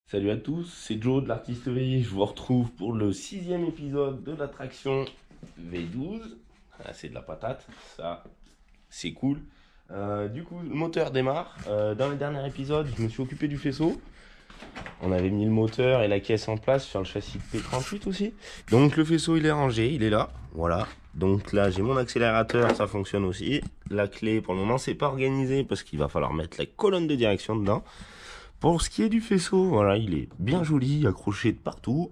Salut à tous, c'est Joe de l'artiste V. Je vous retrouve pour le 6e épisode de la traction V12. Ah, c'est de la patate, ça c'est cool. Du coup, le moteur démarre. Dans le dernier épisode, je me suis occupé du faisceau. On avait mis le moteur et la caisse en place sur le châssis de P38 aussi. Donc le faisceau il est rangé, il est là. Voilà. Donc là j'ai mon accélérateur, ça fonctionne aussi. La clé pour le moment c'est pas organisé parce qu'il va falloir mettre la colonne de direction dedans. Pour ce qui est du faisceau, voilà, il est bien joli, accroché de partout.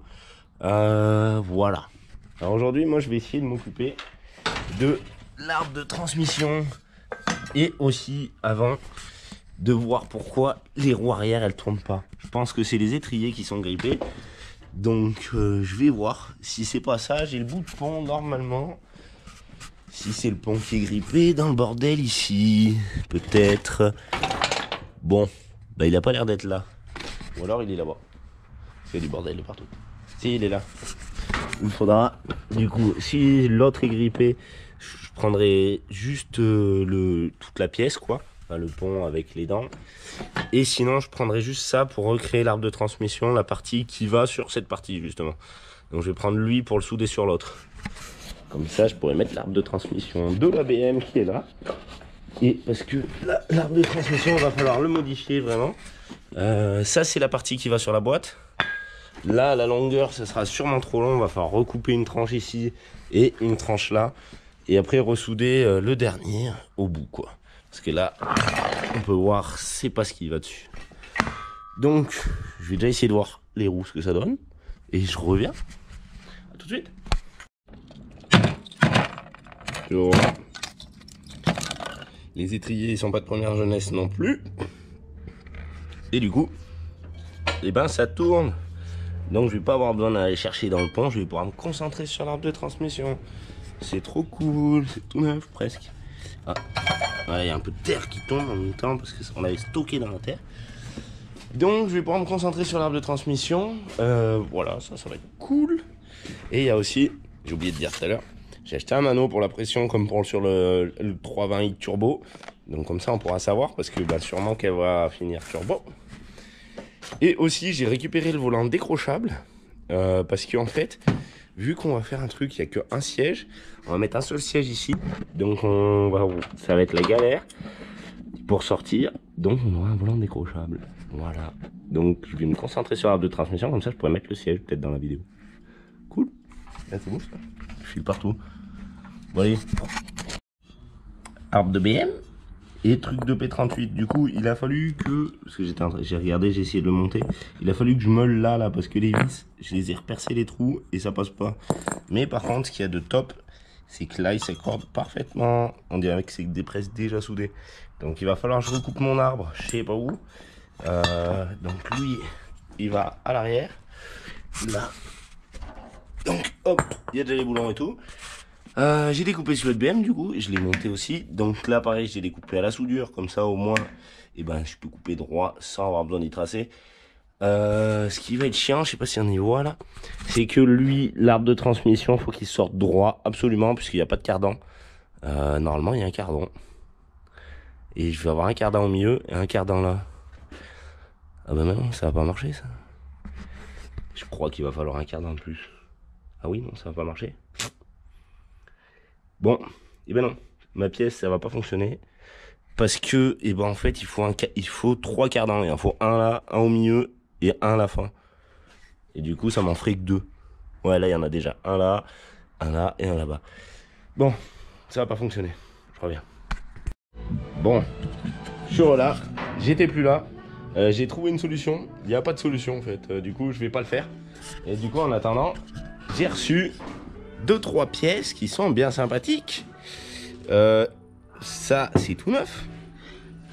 Voilà. Alors aujourd'hui, moi, je vais essayer de m'occuper de l'arbre de transmission et aussi, avant, de voir pourquoi les roues arrière, elles tournent pas. Je pense que c'est les étriers qui sont grippés. Donc, je vais voir. Si c'est pas ça, j'ai le bout de pont normalement. Si c'est le pont qui est grippé, dans le bordel ici, peut-être. Bon. Bah il a pas l'air d'être là. Ou alors il est là-bas. Il y a du bordel de partout. Si, il est là. Il faudra, du coup, si l'autre est grippé, je prendrai juste toute la pièce, quoi. Enfin, le pont avec les dents. Et sinon, je prendrai juste ça pour recréer l'arbre de transmission, la partie qui va sur cette partie, justement. Donc je vais prendre lui pour le souder sur l'autre. Comme ça, je pourrais mettre l'arbre de transmission de la BM qui est là. Et parce que l'arbre de transmission, il va falloir le modifier vraiment. Ça, c'est la partie qui va sur la boîte. Là, la longueur, ça sera sûrement trop long. Il va falloir recouper une tranche ici et une tranche là. Et après, ressouder le dernier au bout, quoi. Parce que là, on peut voir, c'est pas ce qui va dessus. Donc, je vais déjà essayer de voir les roues, ce que ça donne. Et je reviens. À tout de suite. Les étriers ils sont pas de première jeunesse non plus. Et du coup, eh ben ça tourne. Donc je vais pas avoir besoin d'aller chercher dans le pont. Je vais pouvoir me concentrer sur l'arbre de transmission. C'est trop cool, c'est tout neuf presque. Ah, il y a un peu de terre qui tombe en même temps parce qu'on avait stocké dans la terre. Donc je vais pouvoir me concentrer sur l'arbre de transmission. Voilà, ça va être cool. Et il y a aussi, j'ai oublié de dire tout à l'heure, j'ai acheté un mano pour la pression comme sur le 320i turbo. Donc comme ça on pourra savoir parce que sûrement qu'elle va finir turbo. Et aussi j'ai récupéré le volant décrochable. Parce qu'en fait, vu qu'on va faire un truc, il n'y a qu'un siège. On va mettre un seul siège ici. Donc ça va être la galère pour sortir. Donc on aura un volant décrochable. Voilà. Donc je vais me concentrer sur l'arbre de transmission. Comme ça je pourrais mettre le siège peut-être dans la vidéo. Cool. Là c'est bon ça. Je file partout. Vous voyez, arbre de BM et truc de P38. Du coup, il a fallu que, parce que j'ai regardé, j'ai essayé de le monter. Il a fallu que je meule là parce que les vis, je les ai repercé les trous et ça passe pas. Mais par contre, ce qu'il y a de top, c'est que là, il s'accorde parfaitement. On dirait que c'est des presses déjà soudées. Donc, il va falloir que je recoupe mon arbre, je sais pas où. Donc, lui, il va à l'arrière. Là. Donc, hop, il y a déjà les boulons et tout. J'ai découpé sur le BM du coup, je l'ai monté aussi. Donc là pareil, j'ai découpé à la soudure, comme ça au moins je peux couper droit sans avoir besoin d'y tracer. Ce qui va être chiant, je sais pas si on y voit là, c'est que lui, l'arbre de transmission, faut qu'il sorte droit absolument, puisqu'il n'y a pas de cardan. Normalement il y a un cardan. Et je vais avoir un cardan au milieu et un cardan là. Ah bah non, ça va pas marcher ça. Je crois qu'il va falloir un cardan de plus. Ah oui, non, ça va pas marcher. Bon, non, ma pièce ça va pas fonctionner parce que en fait il faut 3 cardans, il en faut un là, un au milieu et un à la fin. Et du coup ça m'en ferait que 2. Ouais là il y en a déjà un là et un là-bas. Bon, ça va pas fonctionner. Je reviens. Bon, je suis là, j'étais plus là. J'ai trouvé une solution. Il n'y a pas de solution en fait. Du coup je vais pas le faire. Et du coup en attendant, j'ai reçu 2-3 pièces qui sont bien sympathiques. Ça c'est tout neuf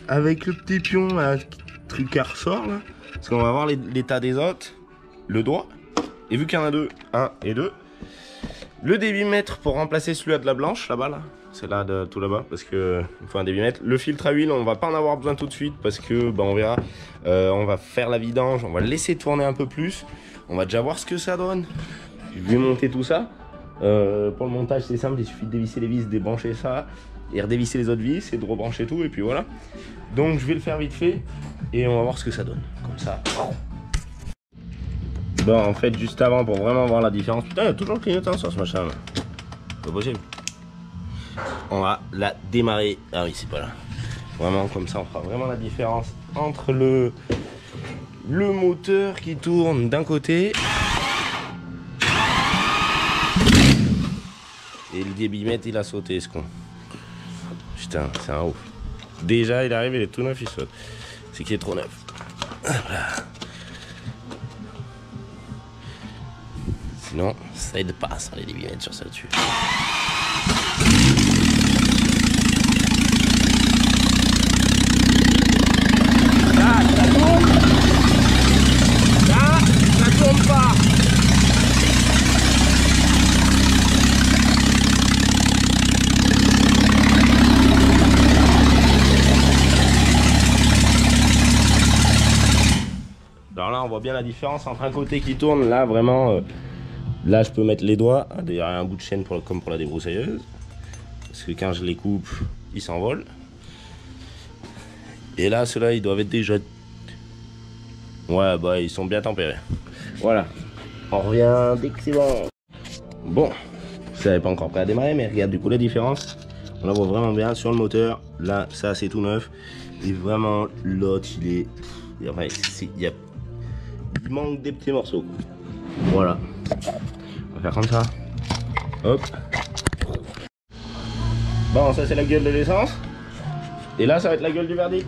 avec le petit pion là, truc à ressort là, parce qu'on va voir l'état des autres, le doigt, et vu qu'il y en a deux, 1 et 2, le débitmètre pour remplacer celui-là de la blanche là-bas là, celle-là de tout là-bas, parce que il faut un débitmètre. Le filtre à huile, on va pas en avoir besoin tout de suite parce que on verra. On va faire la vidange, on va le laisser tourner un peu plus. On va déjà voir ce que ça donne. Je vais monter tout ça. Pour le montage, c'est simple, il suffit de dévisser les vis, débrancher ça et redévisser les autres vis et de rebrancher tout et puis voilà. Donc je vais le faire vite fait et on va voir ce que ça donne. Comme ça. Bon, en fait, juste avant, pour vraiment voir la différence. Putain, il y a toujours le clignotant sur ce machin là. Pas possible. On va la démarrer. Ah oui, c'est pas là. Vraiment, comme ça, on fera vraiment la différence entre le moteur qui tourne d'un côté et le débitmètre, il a sauté, ce con. Putain, c'est un ouf. Déjà, il arrive, il est tout neuf, il saute. C'est qu'il est trop neuf. Voilà. Sinon, ça aide pas sans les débitmètres sur ça dessus. Là, ça tourne. Là, ça tourne pas. Alors là, on voit bien la différence entre un côté qui tourne, là, vraiment... Là, je peux mettre les doigts. D'ailleurs, il y a un bout de chaîne comme pour la débroussailleuse. Parce que quand je les coupe, ils s'envolent. Et là, ceux-là, ils doivent être déjà... Ouais, bah, ils sont bien tempérés. Voilà. On revient dès que c'est bon. Bon, ça n'est pas encore prêt à démarrer, mais regarde du coup la différence. On la voit vraiment bien sur le moteur. Là, ça, c'est tout neuf. Et vraiment, l'autre, il est... Enfin, il manque des petits morceaux. Voilà. On va faire comme ça. Hop. Bon, ça c'est la gueule de l'essence. Et là, ça va être la gueule du verdict.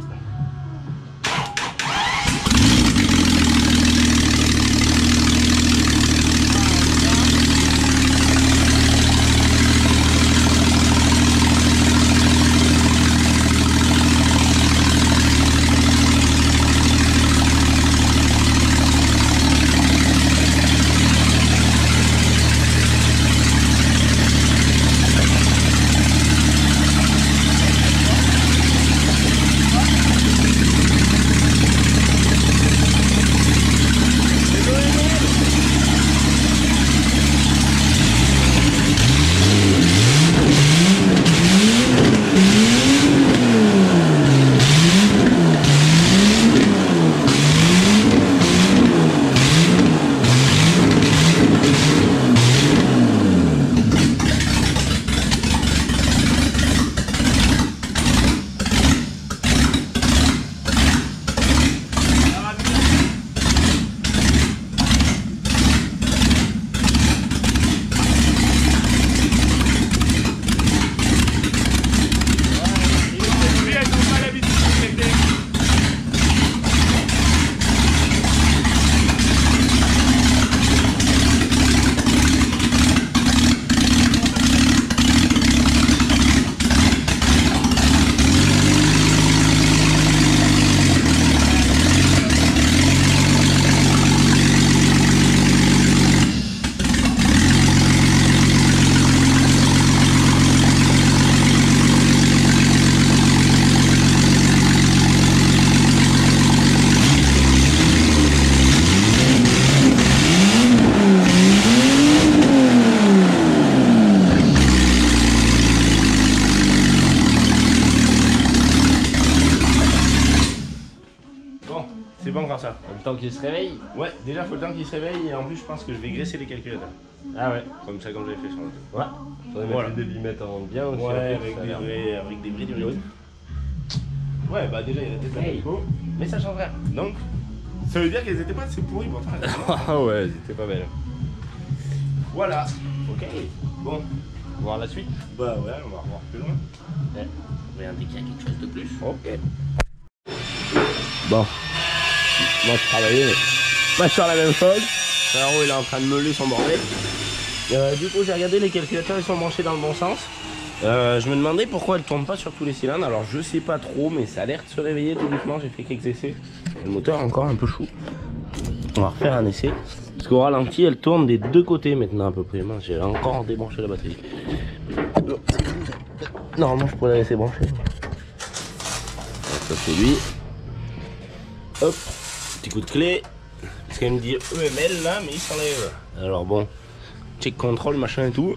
C'est bon comme ça. Faut le temps qu'il se réveille. Ouais, déjà faut le temps qu'il se réveille et en plus je pense que je vais graisser les calculateurs. Ah ouais. Comme ça, comme j'avais fait sur le truc. Ouais. Faudrait Voilà. mettre le débitmètre en bien aussi. Ouais, après, avec des vrais du rythme. Ouais, bah déjà il était pas beau, mais ça change rien. Donc, ça veut dire qu'elles étaient pas assez pourries pourtant. Ah ouais, c'était pas belle. Voilà. Ok. Bon. On va voir la suite. Bah ouais, on va revoir plus loin. Ouais. Regardez qu'il y a quelque chose de plus. Ok. Bon. Moi je travaillais, mais pas sur la même chose. Frérot il est en train de meuler son bordel. Du coup j'ai regardé, les calculateurs ils sont branchés dans le bon sens. Je me demandais pourquoi elle tourne pas sur tous les cylindres. Alors je sais pas trop, mais ça a l'air de se réveiller tout doucement. J'ai fait quelques essais. Le moteur est encore un peu chou. On va refaire un essai. Parce qu'au ralenti elle tourne des deux côtés maintenant à peu près. J'ai encore débranché la batterie. Normalement, je pourrais la laisser brancher. Donc, ça, c'est lui. Hop, petit coup de clé. Parce qu'elle me dit EML là, mais il s'enlève. Alors bon, check control, machin et tout.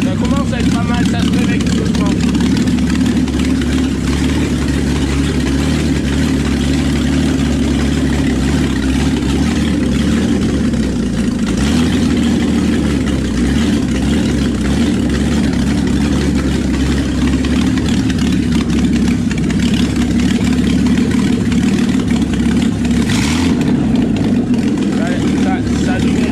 Ça commence à être pas mal, ça se réveille tout le temps. Ça tourne.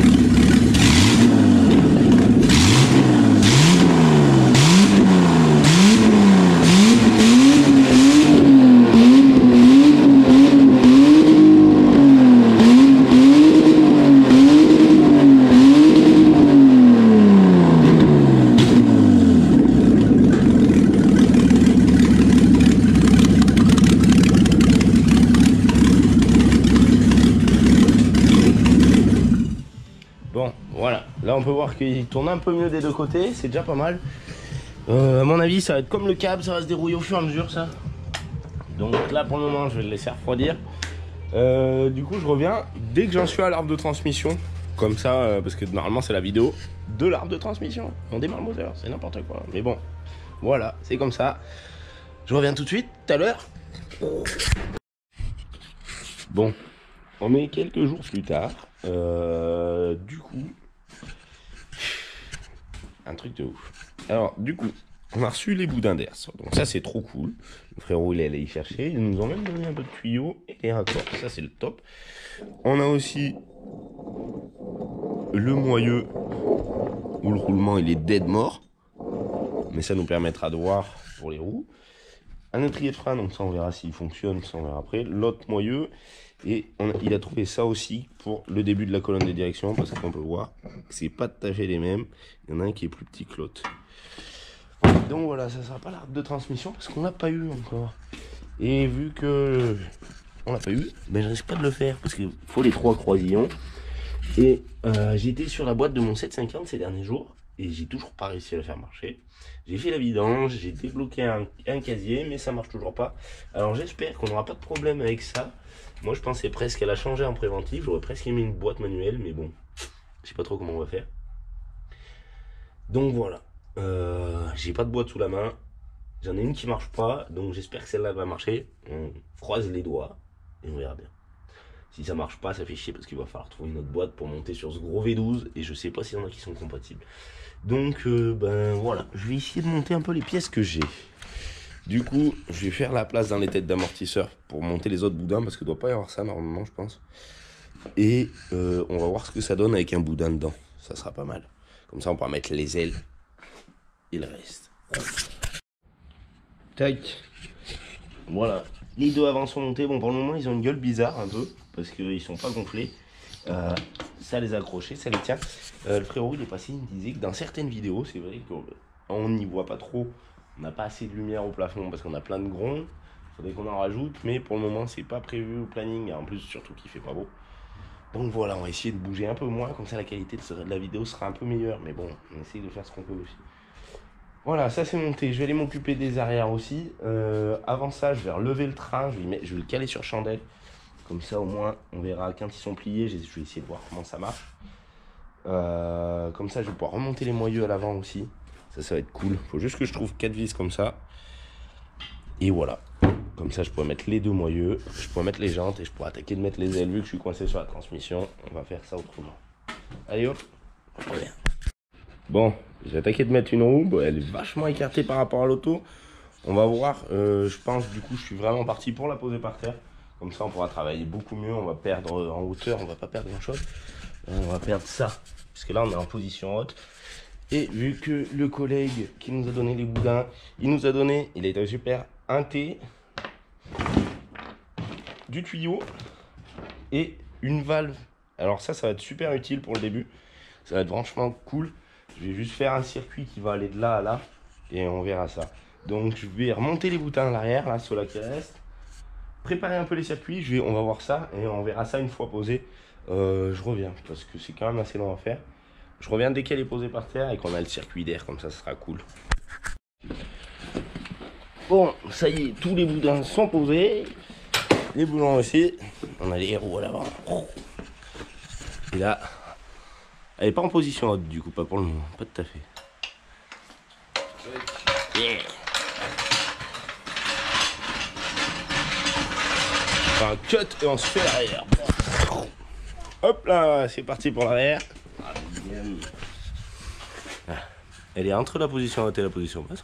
Bon, voilà. Là, on peut voir qu'il tourne un peu mieux des deux côtés. C'est déjà pas mal. À mon avis, ça va être comme le câble. Ça va se dérouiller au fur et à mesure, ça. Donc là, pour le moment, je vais le laisser refroidir. Du coup, je reviens dès que j'en suis à l'arbre de transmission. Comme ça, parce que normalement, c'est la vidéo de l'arbre de transmission. On démarre le moteur. C'est n'importe quoi. Mais bon, voilà. C'est comme ça. Je reviens tout de suite, tout à l'heure. Bon, on est quelques jours plus tard. Du coup, un truc de ouf. Alors, du coup, on a reçu les boudins d'air. Donc ça, c'est trop cool. Le frérot, il est allé y chercher. Ils nous ont même donné un peu de tuyaux et des raccords. Ça, c'est le top. On a aussi le moyeu où le roulement, il est dead mort. Mais ça nous permettra de voir pour les roues. Un étrier de frein, donc ça, on verra s'il fonctionne. Ça, on verra après. L'autre moyeu. Et il a trouvé ça aussi pour le début de la colonne de direction, parce qu'on peut voir que c'est pas tout à fait les mêmes. Il y en a un qui est plus petit que l'autre. Donc voilà, ça sera pas l'arbre de transmission parce qu'on l'a pas eu encore. Et vu que on l'a pas eu, ben je risque pas de le faire parce qu'il faut les 3 croisillons. Et j'étais sur la boîte de mon 750 ces derniers jours et j'ai toujours pas réussi à le faire marcher. J'ai fait la vidange, j'ai débloqué un casier, mais ça marche toujours pas. Alors j'espère qu'on n'aura pas de problème avec ça. Moi je pensais presque qu'elle a changé en préventif, j'aurais presque mis une boîte manuelle, mais bon, je sais pas trop comment on va faire. Donc voilà, j'ai pas de boîte sous la main, j'en ai une qui marche pas, donc j'espère que celle-là va marcher. On croise les doigts et on verra bien. Si ça marche pas, ça fait chier parce qu'il va falloir trouver une autre boîte pour monter sur ce gros V12 et je sais pas s'il y en a qui sont compatibles. Donc ben voilà, je vais essayer de monter un peu les pièces que j'ai. Du coup, je vais faire la place dans les têtes d'amortisseur pour monter les autres boudins parce qu'il ne doit pas y avoir ça normalement, je pense. Et on va voir ce que ça donne avec un boudin dedans. Ça sera pas mal. Comme ça, on pourra mettre les ailes et le reste. Tac. Voilà. Les deux avant sont montés. Bon, pour le moment, ils ont une gueule bizarre un peu parce qu'ils sont pas gonflés. Ça les a accrochés, ça les tient. Le frérot, il est passé, il me disait que dans certaines vidéos, c'est vrai qu'on n'y voit pas trop. On n'a pas assez de lumière au plafond parce qu'on a plein de gronds. Il faudrait qu'on en rajoute, mais pour le moment, c'est pas prévu au planning. En plus, surtout qu'il fait pas beau. Donc voilà, on va essayer de bouger un peu moins, comme ça la qualité de la vidéo sera un peu meilleure. Mais bon, on essaye de faire ce qu'on peut aussi. Voilà, ça c'est monté. Je vais aller m'occuper des arrières aussi. Avant ça, je vais relever le train. Je vais le caler sur chandelle. Comme ça, au moins, on verra quand ils sont pliés. Je vais essayer de voir comment ça marche. Comme ça, je vais pouvoir remonter les moyeux à l'avant aussi. Ça va être cool. Faut juste que je trouve 4 vis comme ça. Et voilà. Comme ça, je pourrais mettre les deux moyeux. Je pourrais mettre les jantes et je pourrais attaquer de mettre les ailes. Vu que je suis coincé sur la transmission, on va faire ça autrement. Allez hop. Reviens. Bon, j'ai attaqué de mettre une roue. Bon, elle est vachement écartée par rapport à l'auto. On va voir. Je pense, du coup, je suis vraiment parti pour la poser par terre. Comme ça, on pourra travailler beaucoup mieux. On va perdre en hauteur. On va pas perdre grand chose. On va perdre ça. Parce que là, on est en position haute. Et vu que le collègue qui nous a donné les boudins, il a été super, un T, du tuyau et une valve. Alors ça va être super utile pour le début. Ça va être franchement cool. Je vais juste faire un circuit qui va aller de là à là. et on verra ça. Donc je vais remonter les boutins à l'arrière, là, ceux-là qui restent. Préparer un peu les circuits, on va voir ça et on verra ça une fois posé. Je reviens parce que c'est quand même assez long à faire. Je reviens dès qu'elle est posée par terre et qu'on a le circuit d'air, comme ça sera cool. Bon, ça y est, tous les boudins sont posés. Les boulons aussi. On a les roues à l'avant. Et là, elle n'est pas en position haute du coup, pas pour le moment, pas tout à fait. Yeah. On fait un cut et on se fait l'arrière. Hop là, c'est parti pour l'arrière. Elle est entre la position haute et la position basse.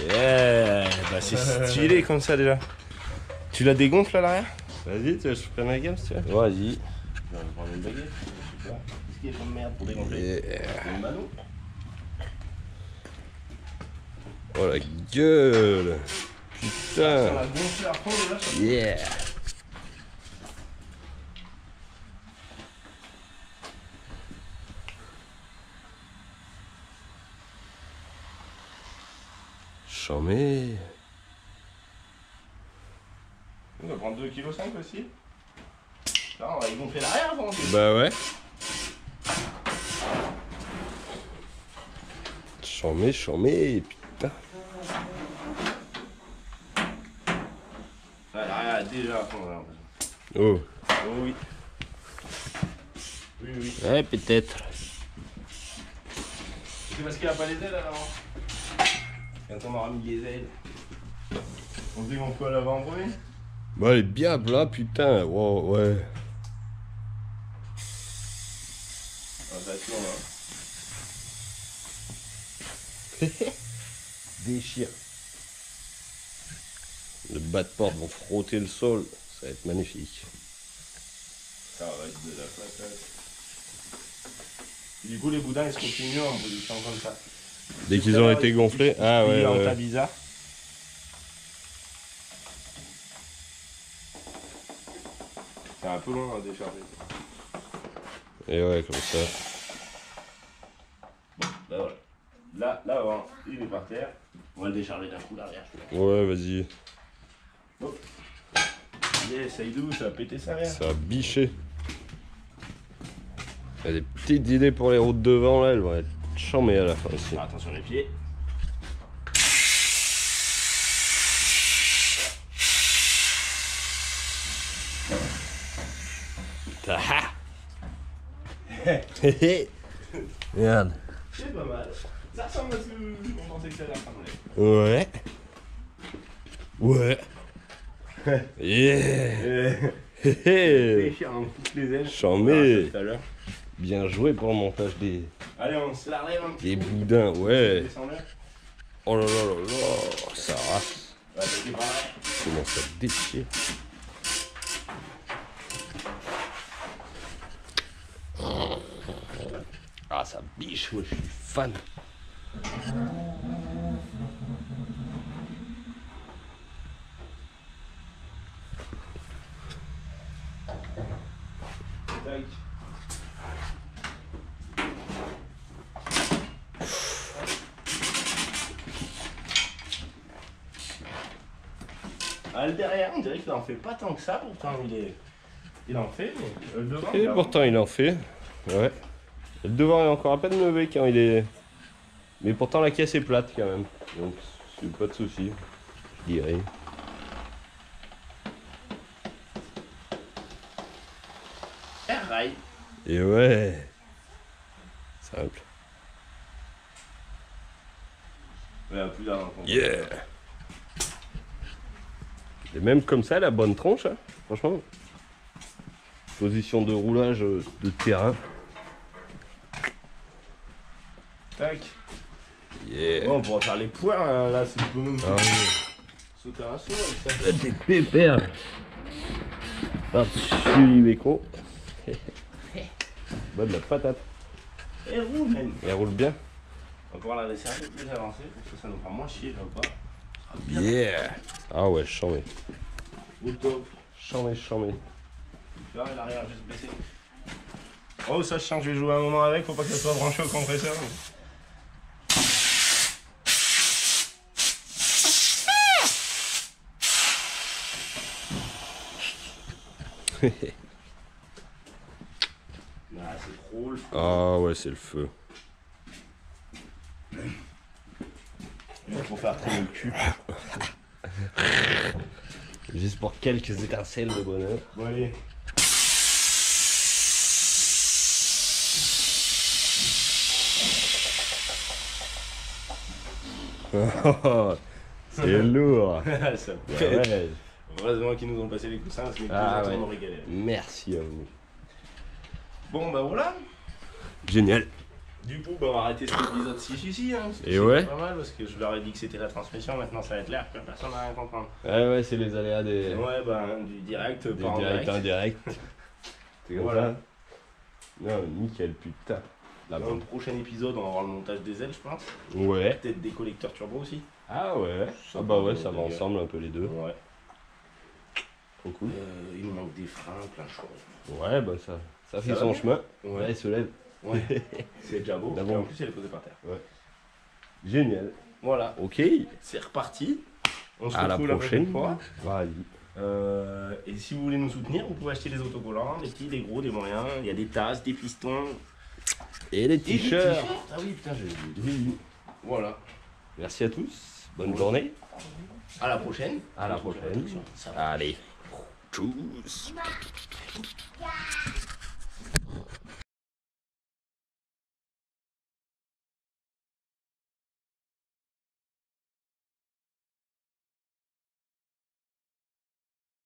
Yeah, bah c'est stylé comme ça déjà. Tu la dégonfles à l'arrière? Vas-y, tu veux que je prenne la gamme si tu veux? Vas-y. Je vais prendre une baguette. Super. Qu'est-ce qu'il y a comme merde pour dégonfler? Une mano. Oh la gueule! On Putain! a gonflé à fond déjà. Yeah! Chambé! On va prendre 2,5 kg aussi. Là, on va y gonfler l'arrière avant. Bah ouais! Chambé, putain! Ouais, l'arrière est déjà à fond, j'ai l'impression. Oh! Oh oui. Oui, oui. Ouais, peut-être. C'est parce qu'il n'a pas les ailes à l'avant. Quand on aura mis les ailes. On se dégonfle quoi à l'avant en premier? Bah, elle est bien là, putain! Wow, ouais! Attention là. Déchire! Les bas de porte vont frotter le sol, ça va être magnifique. Ça va être de la patate. Du coup, les boudins ils se continuent en position comme ça. Dès qu'ils ont été gonflés, ah ouais, En tas ouais. bizarre. C'est un peu long à décharger. Et ouais, comme ça. Bah voilà. Là avant, il est par terre. On va le décharger d'un coup l'arrière. Ouais, vas-y. Hop. Allez, Saïdou, ça va péter sa mère. Ça a biché. Il y a des petites idées pour les routes devant là, elles vont être chambées à la fin aussi. Attention les pieds. Ah. Regarde. C'est pas mal. Ça ressemble à ce qu'on pensait que ça allait ressembler. Ouais. Ouais. Yeah. Déchire en toutes les ailes. Chambé. Tout à l'heure. Bien joué pour le montage des Allez, on se la relève un petit peu. boudins, ouais. Descends-le. Oh là là là là, ça rase. On va attaquer par là. Comment ça déchire. Ah, ça biche, ouais, je suis fan. Tac. Ah, le derrière, on dirait qu'il en fait pas tant que ça, pourtant il en fait, mais le devant. Et pourtant, il en fait. Ouais. Le devant est encore à peine levé quand il est. Mais pourtant, la caisse est plate quand même. Donc, c'est pas de souci, je dirais. Air rail. Et ouais. Simple. Ouais, plus d'avant. Yeah. Et même comme ça, la bonne tronche, hein, franchement. Position de roulage de terrain. Tac. Yeah. Bon, on pourra faire les points là, c'est le même Ah, oui. sauter un saut avec ça. Des pépères. Par-dessus l'Iveco. Bah, de la patate. Et roule même. Elle roule bien. On va pouvoir la laisser un peu plus avancée pour que ça nous fera moins chier là pas. Yeah. Ah ouais, chambé. Au top. Chambé. Tu vois, l'arrière juste baissé. Oh, ça, je sens que je vais jouer un moment avec, faut pas que ça soit branché au compresseur. Ah, c'est trop le feu. Ah ouais, c'est le feu. Il faut faire traîner le cul. Juste pour quelques étincelles de bonheur. Bon, allez. C'est lourd. Ça fait. Ouais. Heureusement qu'ils nous ont passé les coussins, parce que les Ah coussins ouais. m'ont régalé. Merci à vous. Bon, bah voilà. Génial. Du coup, bah, on va arrêter cet épisode 6 ici. Hein, parce que Et c'était ouais. pas mal, parce que je leur ai dit que c'était la transmission, maintenant ça va être l'air, personne n'a rien à comprendre. Ouais, c'est les aléas des, Ouais, bah, du direct, pas en directs direct. indirects. C'est comme Voilà. ça. Non, nickel, putain. La Dans le bombe. prochain épisode, on va voir le montage des ailes, je pense. Ouais. Peut-être des collecteurs turbo aussi. Ah ouais. Ça Ah bah ouais, va, ça va les gars. ensemble un peu les deux. Ouais. Trop cool. Il nous manque des freins, plein de choses. Ouais, bah ça fait va son bien. chemin. Ouais. Ouais, il se lève. Ouais. C'est déjà beau. D'abord. Et en plus, elle est posée par terre. Génial. Voilà. Ok. C'est reparti. On se À la retrouve la prochaine prochaine. fois. Vas-y. Et si vous voulez nous soutenir, vous pouvez acheter des autocollants, des petits, des gros, des moyens. Il y a des tasses, des pistons. Et les Et des t-shirts. Ah oui, putain, j'ai oublié. Voilà. Merci à tous. Bonne Ouais. journée. À la prochaine. À la On se retrouve prochaine. la prochaine. Ça va. Allez. Tchuss.